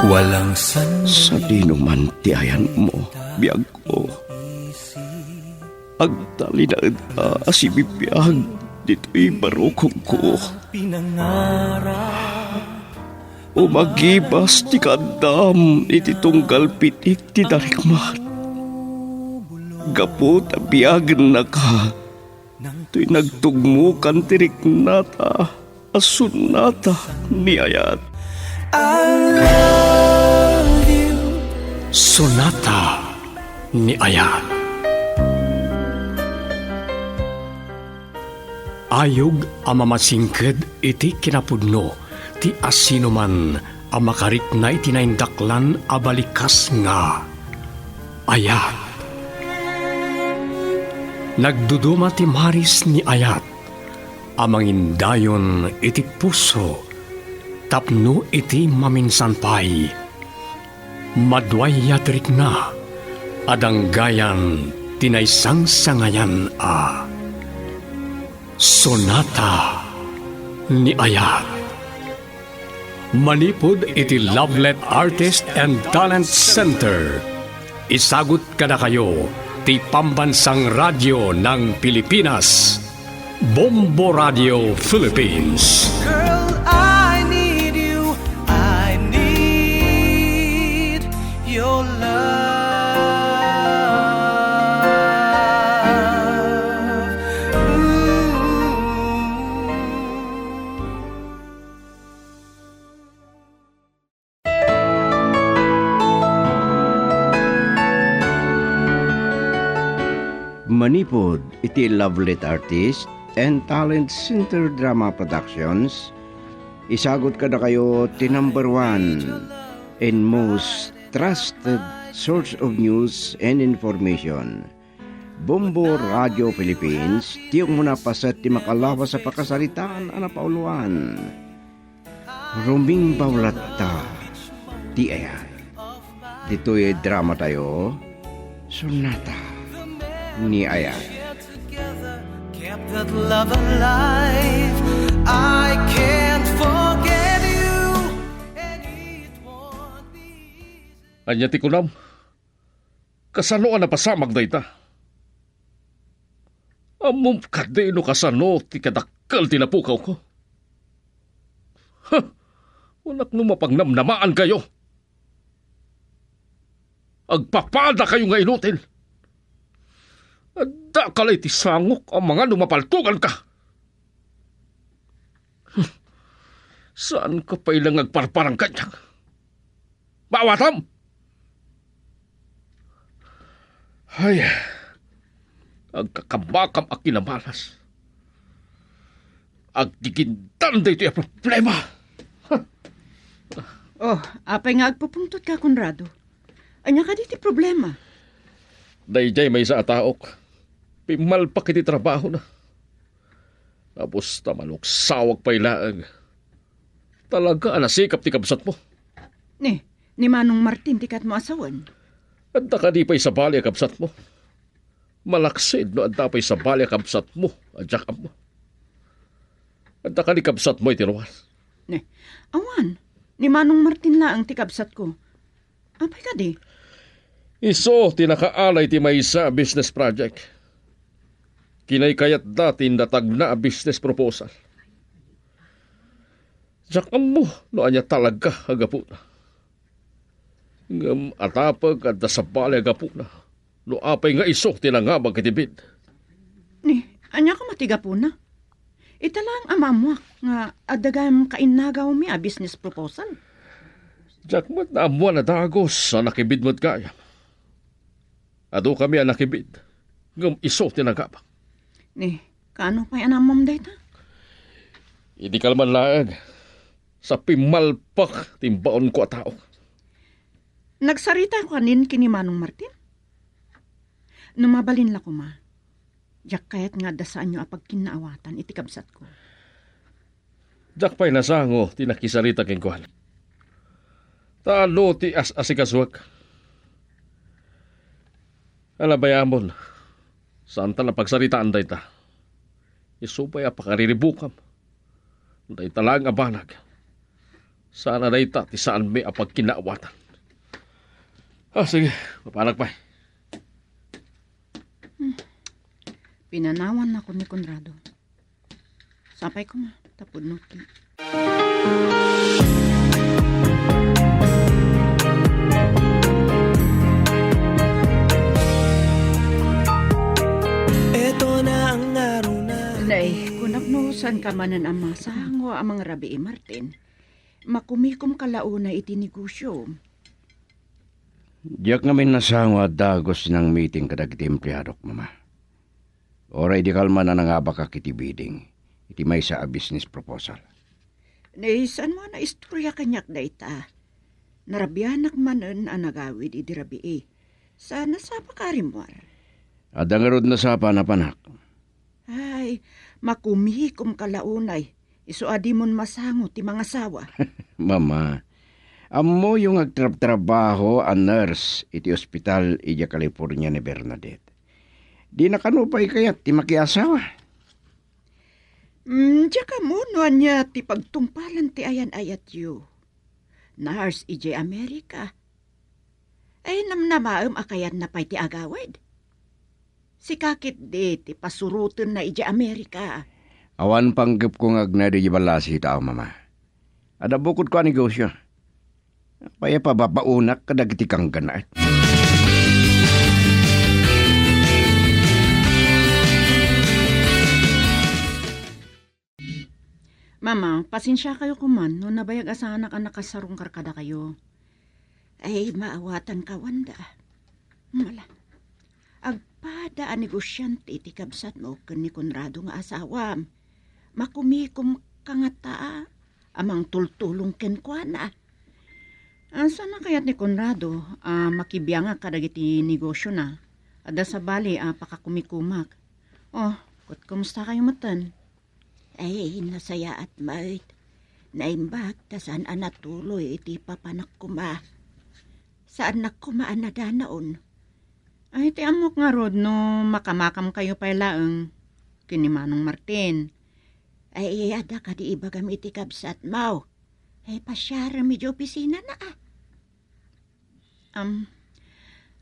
Walang sandali. Sa dinuman tiayan mo, biyag ko. Ang talinaad asibibiyag, dito'y barukong ko. Umagibas ti kadam, iti tunggal pitik ti darikmat. Gapot a biyagan na ka, to'y nagtugmukan ti riknata, asunata ni ayat. Sonata ni Ayat. Ayog ang mamasingked iti kinapudno, ti asino man ang makarit na itinaindaklan abalikas nga. Ayat. Nagduduma ti maris ni Ayat, amangindayon iti puso, tapno iti maminsan pay. Madway yatrik na, adang gayan tinaysang sangayan a. Sonata ni Ayat. Manipod iti Lovelet Artist and Talent Center. Isagot kada kayo ti pambansang radyo ng Pilipinas, Bombo Radio Philippines. Girl, I need you. I need your love. Ooh. Manipod, iti Lovelet Artist and Talent Center Drama Productions. Isagot kada kayo ti number 1 and most trusted source of news and information. Bombo Radio Philippines, tiyong muna pasat ti makalawa sa pakasaritaan ana pauluan. Ruming bawlat ta, ti Ayat. Dito'y drama tayo, Sonata ni Ayat. Together, kept that love alive. I can't forget you, and it won't be easy. Anya ti kunam, kasano na pasamag da ita? Amom kadeno kasano ti kadakkel tinapukaw ko. Ha! Wanak numapagnamnamaan kayo. Agpapada kayo nga inutil. Adda kalay ti sangok ang mga lumapaltugan ka. Saan ka pa ilang agparparang kanyang? Bawatam! Ay, agkakabakam a kinamalas. Agdigindan da ito yung problema. Oh, apay nga agpupungtot ka, Conrado. Anya ka diti problema. Dayjay may sa ataok. Pimalpak iti trabaho na. Tapos tamanok sawag pa ilaag. Talaga nasikap ti kabsat mo. Ni Manong Martin tikat mo asawan. Adda ka di pa'y sa bali kabsat mo. Malaksid no adda pa'y sa bali kabsat mo. Adyak mo. Adda ka di kabsat mo itinuwan. Ni, awan. Ni Manong Martin la ang tikabsat ko. Apay ka di? Iso, tinakaalay ti may sa business project. Kinay kayat dati natag na business proposal. Diyak mo, no anya talaga agapu na. Ngam atapag at dasabali agapu na. No apay nga iso, tinangabag kitibid. Ni, anya ka matiga po na. Italang amamwak nga adagam kainagaw mi a business proposal. Diyak mo't naamuan na dagos sa nakibid mo't kaya. Ado kami ang nakibid. Ngam iso, tinangabag. Ni, kaano pa'y anamam dayta? Hindi ka naman laag. Sa pimalpak, timbaon ko at tao. Nagsarita ko kanin kini Manong Martin? Numabalin la ko ma. Diyak kayat nga dasaan nyo apag kinaawatan itikabsat ko. Diyak pa'y nasango, tinakisarita king kuhan. Talo ti asikaswag. Alabayamon, saan ta na pagsaritaan day ta? Isupay apakaribukam. Day talang abanag. Sana na ita, ti saan may apag kinaawatan. Sige, mapalag pa. Pinanawan ako ni Conrado. Sapay ko nga, tapod no ti. Ito na ang araw na Nay, kung nagnusan ka manan ang masango ang mga rabi Martin, makumikom kalauna iti negosyo. Diyak ngamin nasangwa dagos ng meeting kadag iti empleyadok, mama. Oray di kalma na nangabaka kiti bidding. Iti may sa a business proposal. Nay, saan mo na istorya kanyak da ita? Narabianak manan ang nagawid iti rabi Sana sa pakarimwar. Adangarod na sa panapanak. Ay, makumikom kalaunay. Iso adi mon masango ti mga sawa. Mama, amo yung agtrabaho a nurse iti ospital ija California ni Bernadette. Di nakanupay kayat ti makiasawa. Diya ka mo niya ti pagtumpalan ti ayan ayat yu. Nurse ija Amerika. Ay namnamaam akayan na pa'y ti agawid. Si kakit di ti pasurutin na ija Amerika. Awan panggap kong agnado di balasi tao, mama. Ada bukod ko ang negosyo. Paya pa babaunak kadag iti kang ganaat. Mama, pasensya kayo kuman no nabayag asanak ang nakasarong karkada kayo. Ay, maawatan ka, Wanda. Mala. Agpada ang negosyante iti kabsat mo ken ni Conrado nga asawam. Makumikom kangata amang tultulong ken kuana. Asa na kayat ni Conrado makibiyanga kadag iti negosyo na. Ada sa bali pakakumikumak. Oh, kumusta kayo matan? Ay, nasaya at mait. Naimbag ta saan anatuloy iti papanak kuma. Saan nakumaan na danaon? Ay, ti amok nga rod no makamakam kayo pailaang kinimanong Martin. Ay, ada ka di iba gam iti kabsat mau. Ay, pasyara medyo opisina na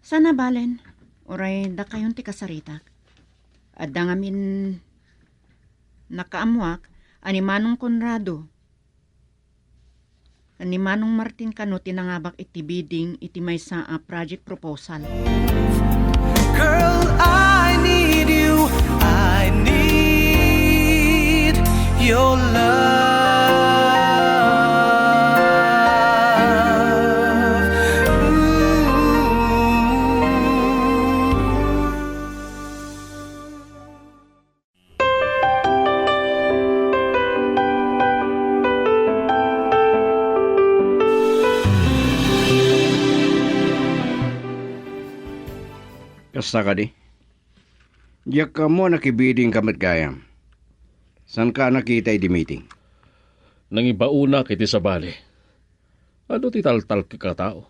sana balen, oray da kayon ti kasaritak. Adda ngamin nakaamuak, animanong Conrado. Animanong Martin kano tinangabak iti bidding iti may sa project proposal. Girl, I need you. I need your love. Kasta ka di? Diyak ka mo nakibiding kamat gayam. San ka nakita iti meeting? Nangibauna kiti sa bali. Ano ti taltal kakatao?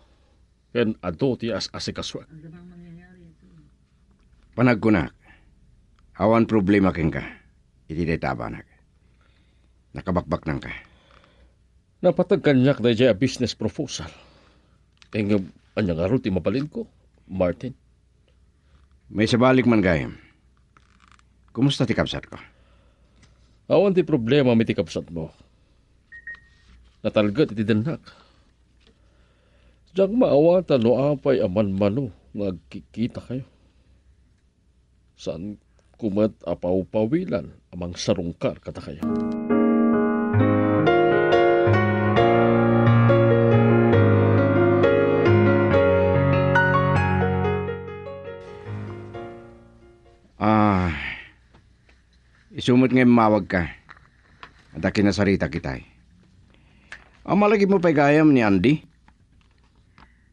Ken ato ti as-asikaswat. Panagkunak. Awan problema ken ka. Iti detabanak. Nakabakbak nang ka. Napatag kanyak na dyan a business proposal. Ang anyang aro ti mapalin ko, Martin. May sabalik man gayam. Kumusta ti kapsat ko? Awan ti problema mi ti kapsat mo. Natalgat iti denak. Diyan maawatan no apay aman mano nga agkikita kayo. Saan kumat apaw-pawilan amang sarungkar kata kayo. Isumot ngayon mawag ka. At kinasarita kitay. Malagi mo pa'y gayam ni Andy?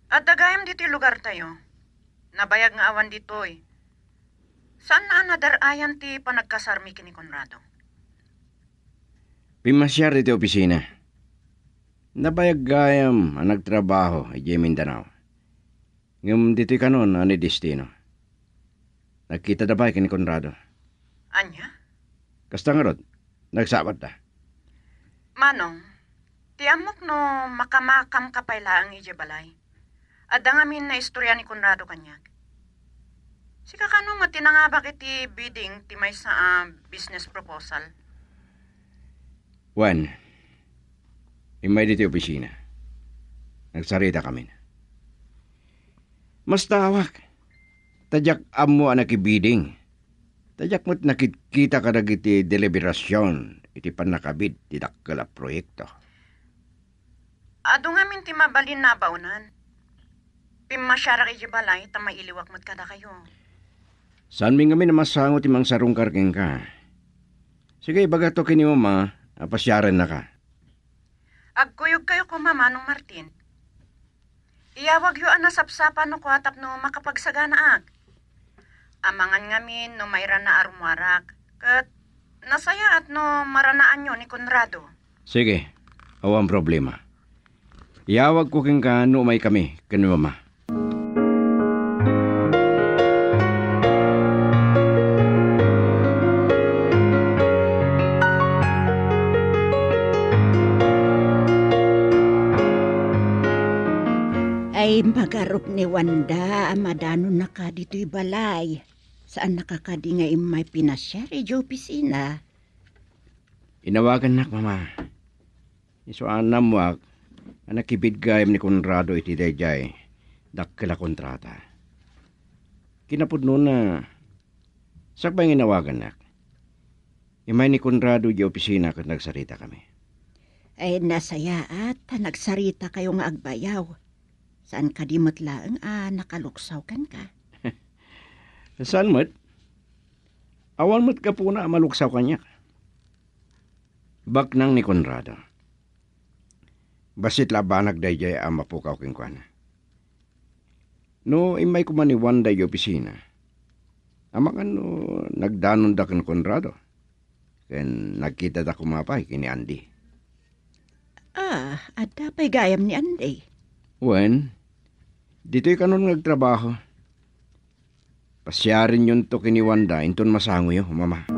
At dagayam dito lugar tayo. Nabayag nga awan ditoy. Saan na nadarayan ti panagkasarmi kini Conrado? Pimasyar dito opisina. Nabayag gayam ang nagtrabaho ay Mindanao. Ngam dito'y kanon ani destino. Nagkita na ba kini Conrado? Anya? Kasta nga rod, nagsabat na. Manong, Tiamok no makamakam kapayla ang ije balay. Adang amin na istorya ni Conrado kanyag. Sika kano matinangabak iti bidding ti may sa business proposal. Juan, imay dito opisina. Nagsarita kami. Mas tawak. Tadyak amo ang nakibiding. Tadyak mo't nakikita ka na iti deliberasyon. Iti panakabid ti dakkala proyekto. Ado ngamin ti mabalin na baunan. Pimasyarak ije balay ta mailiwak mo't kada kayo. Saan mi kami na masangot imang sarong karking ka? Sige, baga to kini mo ma, apasyaran na ka. Agkuyog kayo ko Manong Martin. Iyawag yu anasapsapan no kuatap no makapagsagana ag. Amangan ngamin no mayra na arumwarak. Kat nasaya at no maranaan nyo ni Conrado. Sige, awang problema. Iyawag ko king ka no may kami, kani mama. Ay magarup ni Wanda, madano na ka dito'y balay. Saan nakakadi nga imay pinasyar, ije opisina. Inawagan nak mama. Iso anam wak, anak ibidgayam ni Conrado iti dayjay, dakkala kontrata. Kinapod no na, sakbay nga inawagan nak. Imay ni Conrado di opisina kat nagsarita kami. Ay nasaya at nagsarita kayo nga agbayaw. Saan ka di matlaang nakaluksaw kan ka? Saan mo't? Awan mo't ka po na maluksaw kanya. Baknang ni Conrado. Basit labanag dayjay mapukaw king kwana. No imay ko man ni Wanda yung opisina. Amangan no nagdanon da kan Conrado. Ken nagkita da kumapay kini Andy. Ada pa'y gayam ni Andy. Wen, dito'y kanon nagtrabaho. Pasyarin yun to kini Wanda, inton masango yo, mama.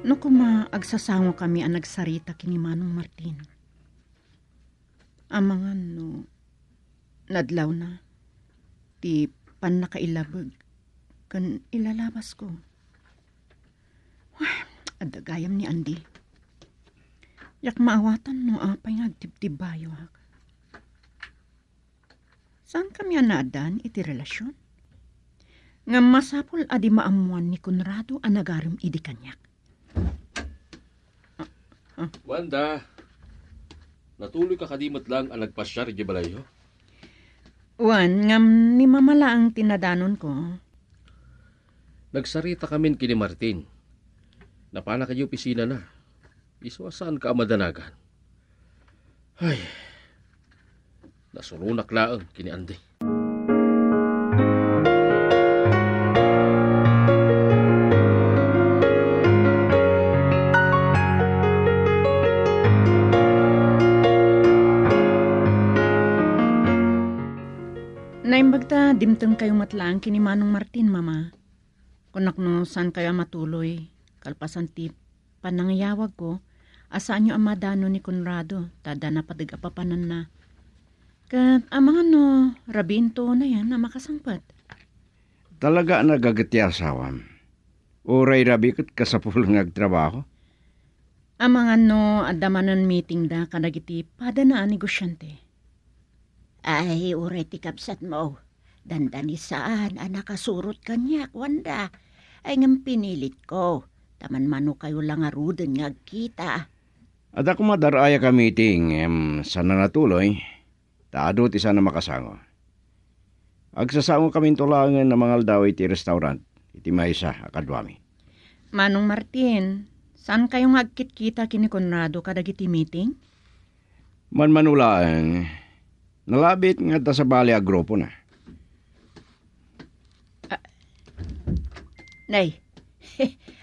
No kuma agsasango kami ang nagsarita kini Manong Martin. Amangan no, nadlaw na, ti pan nakailabag, kan ilalabas ko. Adagayam ni Andy. Yak maawatan no apay nga agtibtibayo hak. Saan kami anadan iti relasyon? Nga masapol adi maamuan ni Conrado ang nagarim idi kanyak. Wanda, natuloy ka kadimot lang ang nagpasyar di balayo? Wan, ngam ni mamala ang tinadanon ko. Nagsarita kami kini Martin. Napana kayo opisina na. Iswasan ka madanagan. Ay, nasurunak laang kini Andy. Naimbagta, dimteng kayo matlang kini Manong Martin, mama. Kunak no, saan kayo matuloy? Kalpasan ti panangyawag ko, asaan nyo ang madano ni Conrado, tada na padagapapanan na. Kat amangan no, rabinto na yan na makasangpat. Talaga nagagati asawam. Uray rabi kat kasapul ngagtrabaho. Amangan no, adamanan meeting da kanagiti pada na negosyante. Ay, uray ti kapsat mo. Dandani saan, nakasurot kanyak, Wanda. Ay ngam pinilit ko. Taman mano kayo lang aruden nga kita. At ako madaraya ka meeting, sana natuloy. Taado ti sana makasango. Agsasango kami tulangan na mga aldaw iti restaurant. Iti maysa, akadwami. Manong Martin, saan kayong agkit-kita kini Conrado kadagiti meeting? Manmanulaan, nalabit nga ta sa bali a grupo na. Nay,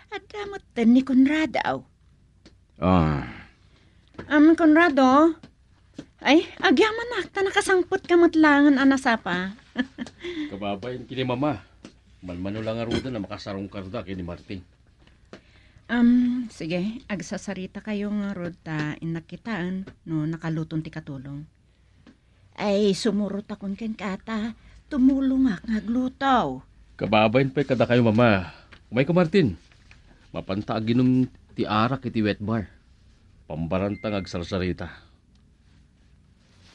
at damot ni Conrado. Ah, Conrado, Ay, agyaman na. Nakasangpot ka matlangan, anasapa. Kababayan kini mama. Manmano lang aruda na makasarong karda kini Martin. Sige, agsasarita kayo nga rod ta inakitaan no nakaluton ti katulong. Ay, sumurot akong ken kata. Tumulong nga ngaglutaw. Kababayan pa kada kayo mama. Umay ko Martin. Mapanta ginom ti arak iti wet bar. Pambarantang agsarsarita.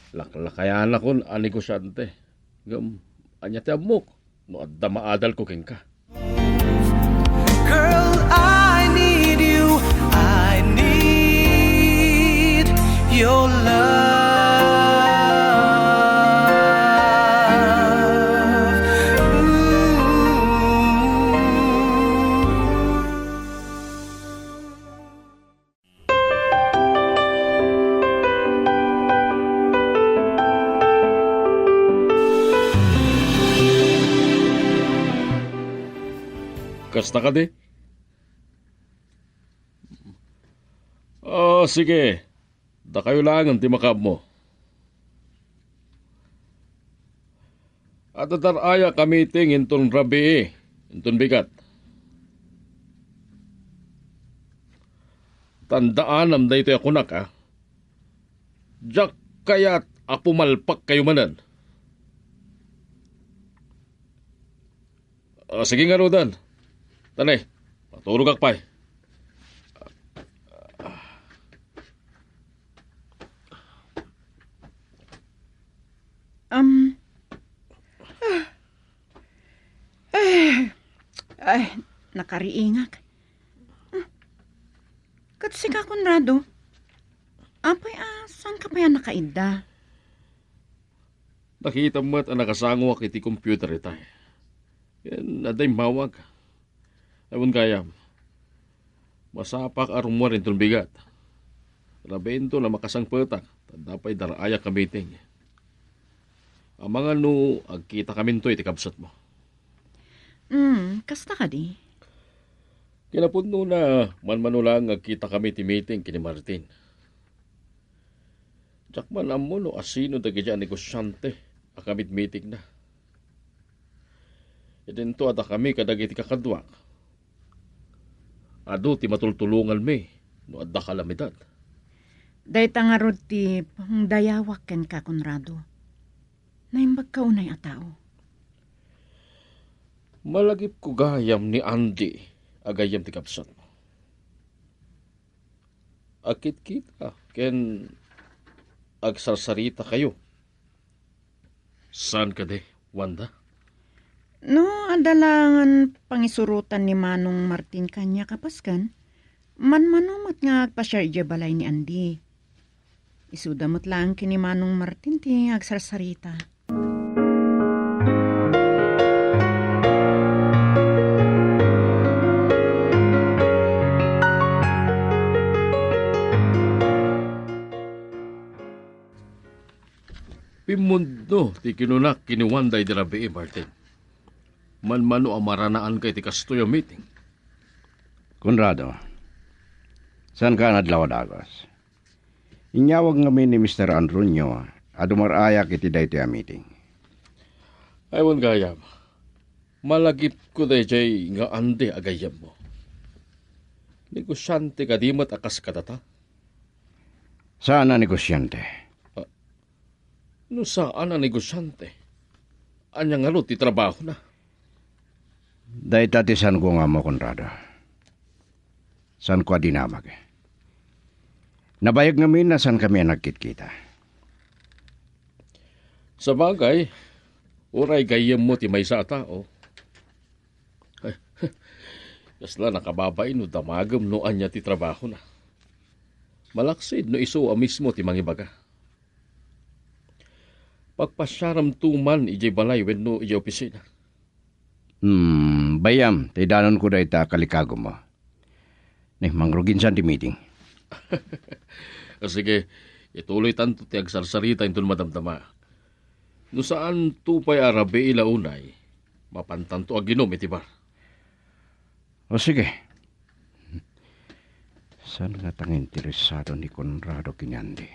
Laklakayan akon ani ko siyante. Anya ti amok. No adda maadal ko ken ka. Girl, I need you. I need your love. Kasta ka di? Sige. Da kayo lang ang timakab mo. At ataraya kami ting inton rabi inton bigat. Tandaan am daytoy akunak ha. Jak kaya't apumalpak kayo manan. Sige nga Rodan. Tanay, matulog ak pa'y. Nakariingak. Katsi ka, Conrado. Apay, saan ka pa yan nakaida? Nakita mo't ang nakasango ak iti computer itay. Yan, aday mawag. Ewan kaya, masapak arumwa rin itong bigat. Rabento na makasang petak, tandapay daraya ka meeting. Ang mga no, agkita kami ito iti kabsat mo. Kasta ka di? Kinapuno na manmano lang agkita kami ti meeting kini Martin. Jakman amo no asino dagi dyan negosyante akamit meeting na. Idento ata kami kadagi ti kakadwak. Ado ti matultulungan mi no adda kalamidad. Dahita nga rod ti dayawak ken ka, Conrado. Naimbag ka unay a tao. Malagip ko gayam ni Andy agayam ti kapsat mo. Akit kita ken agsarsarita kayo. Saan ka de, Wanda? No, adalangan pangisurutan ni Manong Martin kanya kapaskan, manmanumat nga agpasyarja balay ni Andy. Isudamot lang kini Manong Martin ti agsarsarita. Pimundo ti kinunak kini Wanda di rabi Martin. Manmano amaranaan kay ti kastoy meeting. Conrado, saan ka nadlaw dagos? Inyawag ngamin ni Mr. Andronio at umarayak iti daytoy a meeting. Aywan gayam. Malagip ko dayjay nga ande agayam mo. Negosyante ka di mat akas katata. Saan na negosyante? No saan ang negosyante? Anya nga ti trabaho na. Dahita ti san ko nga mo, Conrado. San ko dinamag. Nabayag ngamin na san kami nagkitkita. Sa bagay, uray gayam mo ti may sa tao. Ay, kasla nakababain no damagam no anya ti trabaho na. Malaksid no iso a mismo ti mangibaga. Pagpasyaram tuman ijay balay wenno ijay opisina. Bayam, tidanon ko da ita kalikago mo. Mangrugin san ti meeting. Sige, ituloy tanto ti agsarsarita inton madamdama. No saan tupay arabe ilaunay, mapantanto aginom iti bar. O sige. Saan nga tang interesado ni Conrado Kinyandi?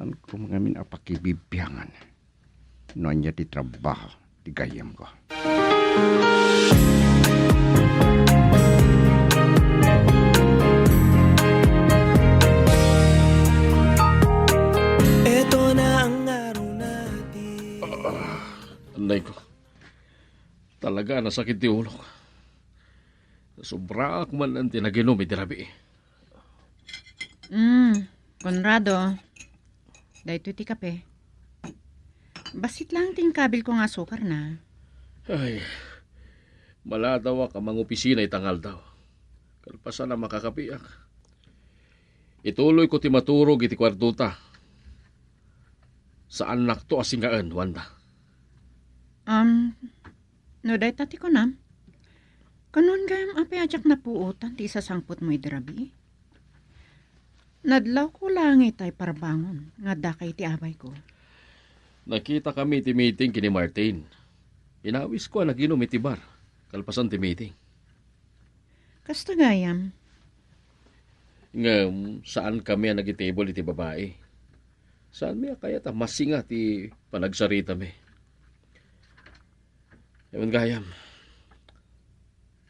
Saan ko mga minapakibibyangan? Noon niya di trabaho, di gayam ko. Ito na ang araw natin. Anday ko. Talaga nasakit di ulo ko. Sobra ako man ang tinaginom itirabi. Conrado. Dahito ti kape. Basit lang ting kabil ko nga sukar na. Ay, maladaw ka mga opisina itangal daw. Kalpasan na makakapiak. Ituloy ko ti maturog iti kwartuta. Saan nakto asingaan, Wanda? No day tati ko na. Kanon gayam api ajak na puutan ti sasangput mo idrabi. Nadlaw ko lang itay parbangon, nga dakay ti abay ko. Nakita kami ti meeting kini Martin. Inawis ko naginom iti bar. Kalpasan ti meeting. Kasta gayam, Nga, saan kami ang nagitable iti babae? Saan mi kaya ta masinga ti panagsarita mi? Ewan gayam.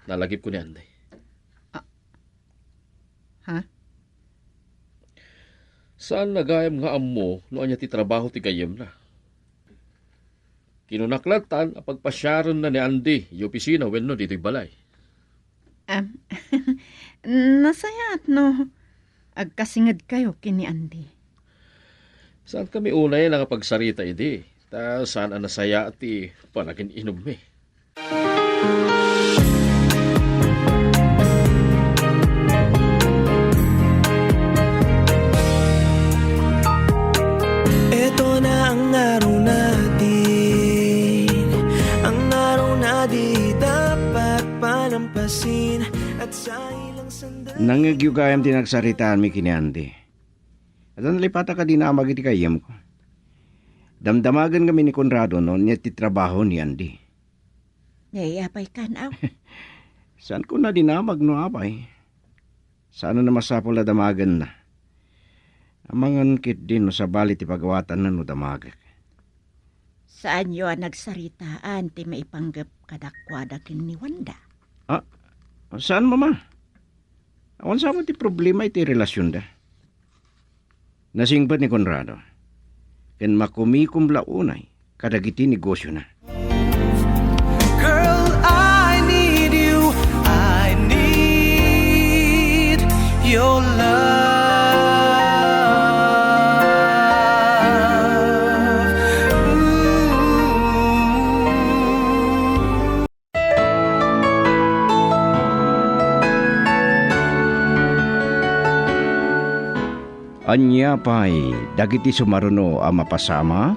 Nalagip ko ni Anday. ha? Saan nagayam nga amo no anya ti trabaho ti gayam na? Kinunaklatan apagpasyaran na ni Andy yung opisina wenno dito'y balay. Nasayat no, agkasingad kayo kini Andy. Saan kami unay nakapagsarita idi? Ta saan ang nasaya ti panagin inom mi? Ito na ang araw natin, ang araw na di dapat palampasin. At sa ilang sandali Nangyagayam din nagsaritaan mi kiniandi. At ang lipata ka din na iti kayam ko. Damdamagan kami ni Conrado noon niya ti trabaho ni Andy. Yayapay ka na. Saan ko na dinamag no abay? Saan na masapol na damagan na? Amangan kit din no sa bali ti pagawatan na no damagak. Saan yo nagsaritaan ti maipanggap kadakwada kin ni Wanda? Saan mama? Awan sa mo ti problema iti relasyon da. Nasingpat ni Conrado. Ken makumikum launay kadagiti negosyo na. Girl, I need you. I need your love. Anya pa'y dagiti sumaruno a mapasama,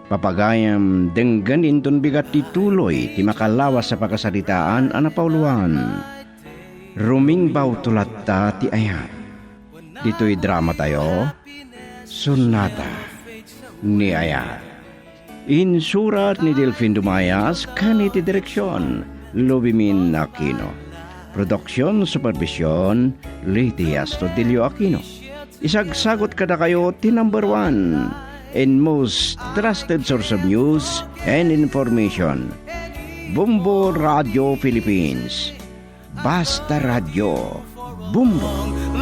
papagayam denggan inton bigat ti tuloy ti makalawas sa pagkasalitaan a napauluan. Rumingbaw tulatta ti ayat. Dito'y drama tayo, Sonata ni Ayat. Insurat ni Delfin Dumayas, kaniti direksyon, Lubimin Aquino. Produksyon, supervision, Lydia Astudillo Aquino. Isagsagot kada kayo ti number 1 and most trusted source of news and information. Bumbo Radio Philippines. Basta Radio. Bumbo.